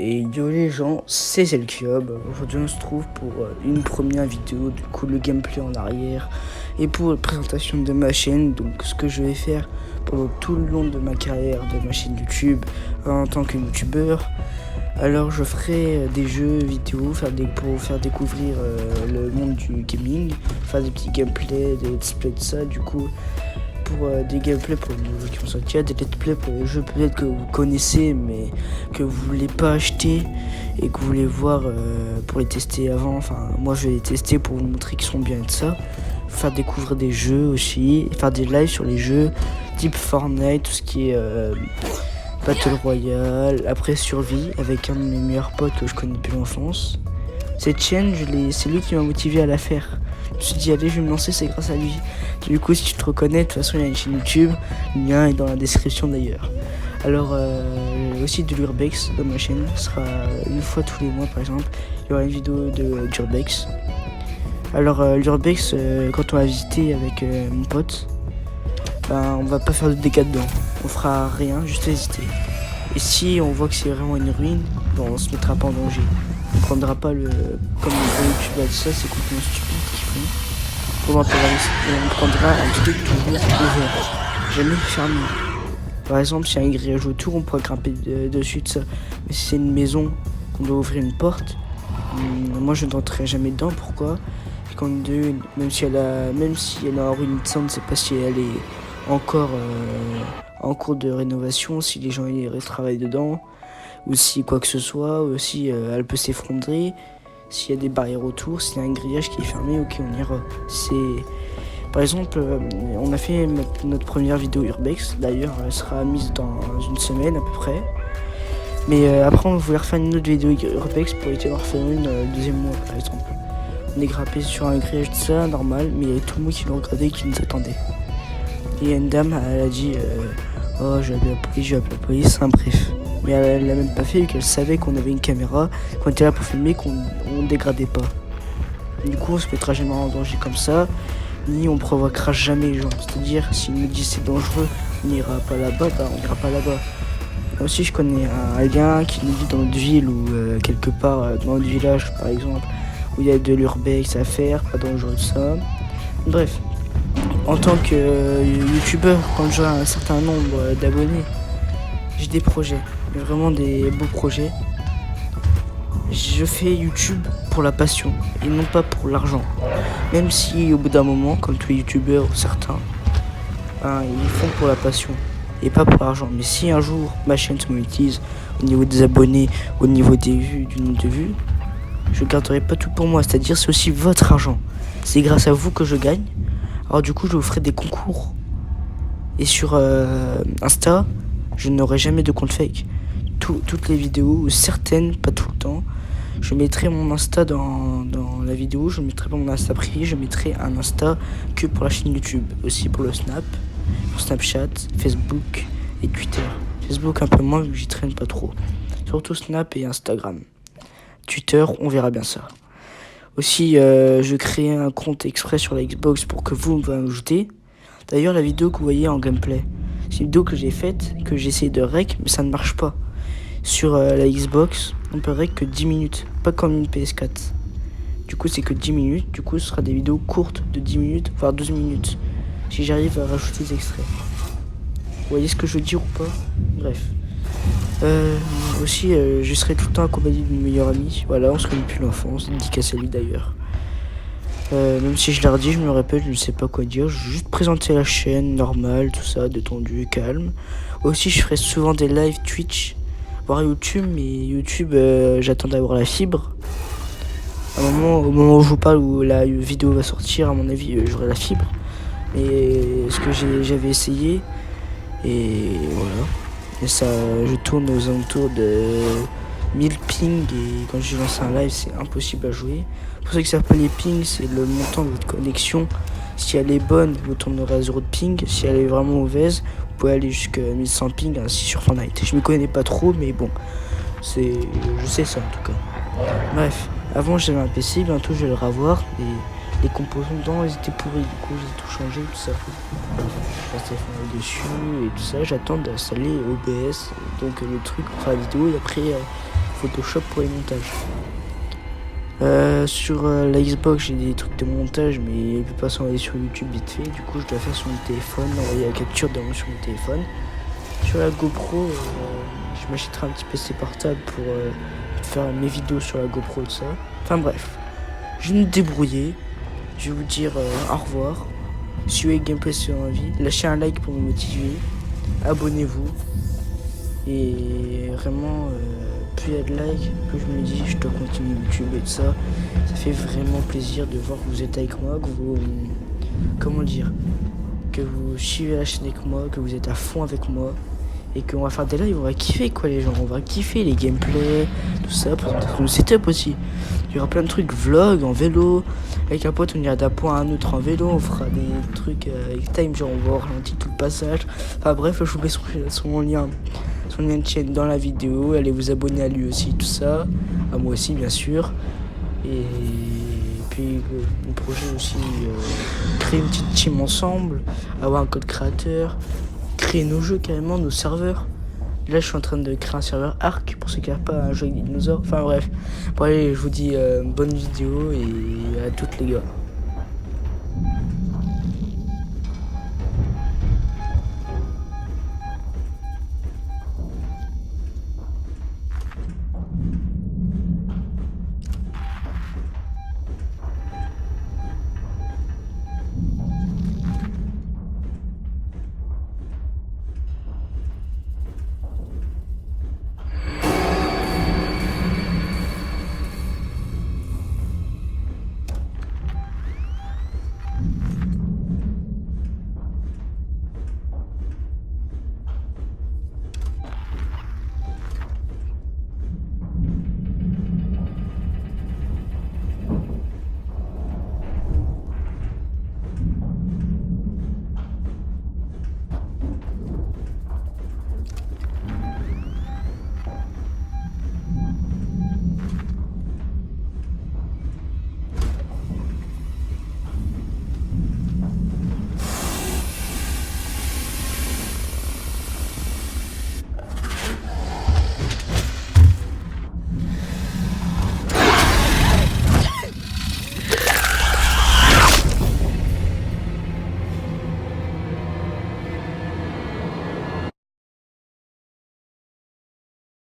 Et yo les gens, c'est Zelkiob. Aujourd'hui on se trouve pour une première vidéo, du coup le gameplay en arrière et pour la présentation de ma chaîne. Donc ce que je vais faire pendant tout le long de ma carrière de ma chaîne YouTube en tant que youtubeur. Alors je ferai des jeux vidéo pour faire découvrir le monde du gaming, faire des petits gameplays, des let's play de ça du coup. Pour des gameplays pour les jeux qui vont sortir, des let's play pour les jeux peut-être que vous connaissez mais que vous voulez pas acheter et que vous voulez voir pour les tester avant. Enfin moi je vais les tester pour vous montrer qu'ils sont bien et tout ça. Faire découvrir des jeux aussi, faire des lives sur les jeux type Fortnite, tout ce qui est Battle Royale, après survie avec un de mes meilleurs potes que je connais depuis l'enfance. Cette chaîne, c'est lui qui m'a motivé à la faire. Je me suis dit allez je vais me lancer, c'est grâce à lui. Du coup si tu te reconnais, de toute façon il y a une chaîne YouTube, le lien est dans la description d'ailleurs. Alors aussi de l'Urbex dans ma chaîne, ce sera une fois tous les mois par exemple, il y aura une vidéo d'Urbex. Alors l'Urbex, quand on va visiter avec mon pote, on va pas faire de dégâts dedans, on fera rien, juste visiter. Et si on voit que c'est vraiment une ruine, on se mettra pas en danger. On prendra pas le... Comme les youtubeurs de ça, c'est complètement stupide ce qu'ils font. On prendra un truc toujours ouvert, jamais fermé. Par exemple, s'il y a un grillage autour, on pourra grimper dessus de ça. Mais si c'est une maison, qu'on doit ouvrir une porte, moi je n'entrerai jamais dedans. Pourquoi? Même si elle est en ruine, ça, on ne sait pas si elle est encore en cours de rénovation, si les gens y travaillent dedans, ou si quoi que ce soit, ou si elle peut s'effondrer, s'il y a des barrières autour, s'il y a un grillage qui est fermé, ok on ira. Par exemple, on a fait notre première vidéo Urbex, d'ailleurs elle sera mise dans une semaine à peu près. Mais après on voulait refaire une autre vidéo Urbex pour essayer d'en refaire une deuxième mois par exemple. On est grappé sur un grillage de ça, normal, mais il y avait tout le monde qui nous regardait et qui nous attendait. Et il y a une dame, elle a dit oh je vais appeler la police, bref. Mais elle l'a même pas fait vu qu'elle savait qu'on avait une caméra, qu'on était là pour filmer, qu'on dégradait pas. Du coup on se mettra jamais en danger comme ça, ni on provoquera jamais les gens. C'est-à-dire s'ils nous disent c'est dangereux, on n'ira pas là-bas, on n'ira pas là-bas. Moi aussi je connais un gars qui nous dit dans notre ville ou quelque part dans notre village par exemple, où il y a de l'urbex à faire, pas dangereux de ça. Bref, en tant que youtubeur, quand j'aurai un certain nombre d'abonnés, j'ai des projets, mais vraiment des beaux projets. Je fais YouTube pour la passion et non pas pour l'argent. Même si au bout d'un moment, comme tous les youtubeurs ou certains, ils font pour la passion et pas pour l'argent. Mais si un jour ma chaîne se monétise au niveau des abonnés, au niveau des vues, du nombre de vues, je garderai pas tout pour moi. C'est-à-dire c'est aussi votre argent. C'est grâce à vous que je gagne. Alors du coup je vous ferai des concours. Et sur Insta, je n'aurai jamais de compte fake. Toutes les vidéos, ou certaines, pas tout le temps, je mettrai mon Insta dans la vidéo, je mettrai pas mon Insta privé, je mettrai un Insta que pour la chaîne YouTube, aussi pour le Snap, pour Snapchat, Facebook et Twitter. Facebook un peu moins vu que j'y traîne pas trop. Surtout Snap et Instagram. Twitter, on verra bien ça. Aussi, je crée un compte exprès sur la Xbox pour que vous m'ajoutez. D'ailleurs, la vidéo que vous voyez en gameplay, c'est une vidéo que j'ai faite, que j'ai essayé de rec, mais ça ne marche pas. Sur la Xbox, on peut rec que 10 minutes, pas comme une PS4. Du coup, c'est que 10 minutes. Du coup, ce sera des vidéos courtes de 10 minutes, voire 12 minutes. Si j'arrive à rajouter des extraits. Vous voyez ce que je veux dire ou pas? Bref. Aussi, je serai tout le temps accompagné de mon meilleur ami. Voilà, on se connaît depuis l'enfance, dédicace à lui d'ailleurs. Même si je l'ai redit, je me répète, je ne sais pas quoi dire. Je vais juste présenter la chaîne, normale, tout ça, détendu, calme. Aussi, je ferai souvent des lives Twitch, voire YouTube, mais YouTube, j'attends d'avoir la fibre. Au moment où je vous parle, où la vidéo va sortir, à mon avis, j'aurai la fibre. Mais ce que j'avais essayé, et voilà. Et ça, je tourne aux alentours de 1000 ping et quand j'ai lancé un live, c'est impossible à jouer. Pour ça que ça s'appelle les pings, c'est le montant de votre connexion. Si elle est bonne, vous tournerez à 0 de ping. Si elle est vraiment mauvaise, vous pouvez aller jusqu'à 1100 ping, ainsi sur Fortnite. Je me connais pas trop, mais bon, je sais ça en tout cas. Bref, avant j'avais un PC, bientôt je vais le revoir. Et les composants dedans, ils étaient pourris, du coup j'ai tout changé, tout ça. Je passais dessus et tout ça, j'attends d'installer OBS, donc le truc pour faire la vidéo, et après Photoshop pour les montages. Sur la Xbox, j'ai des trucs de montage, mais je peux pas s'envoyer sur YouTube vite fait. Du coup, je dois faire sur mon téléphone, envoyer la capture sur mon téléphone. Sur la GoPro, je m'achèterai un petit PC portable pour faire mes vidéos sur la GoPro, tout ça. Enfin bref, je vais me débrouiller. Je vais vous dire au revoir. Suivez Gameplay sur envie. Lâchez un like pour me motiver. Abonnez-vous. Et vraiment, plus il y a de likes, plus je me dis je dois continuer YouTube et tout ça. Ça fait vraiment plaisir de voir que vous êtes avec moi, que vous, comment dire, que vous suivez la chaîne avec moi, que vous êtes à fond avec moi. Et qu'on va faire des lives, on va kiffer quoi les gens, on va kiffer les gameplays, tout ça, présentation de setup aussi. Il y aura plein de trucs, vlog en vélo, avec un pote on ira d'un point à un autre en vélo, on fera des trucs avec time, genre on va ralentir tout le passage. Enfin bref, je vous mets son lien de chaîne dans la vidéo, allez vous abonner à lui aussi, tout ça, à moi aussi bien sûr. Et puis mon projet aussi, créer une petite team ensemble, avoir un code créateur, créer nos jeux carrément, nos serveurs. Là je suis en train de créer un serveur Arc pour ceux qui n'ont pas un jeu avec des dinosaures. Enfin bref, bon allez je vous dis bonne vidéo et à toutes les gars.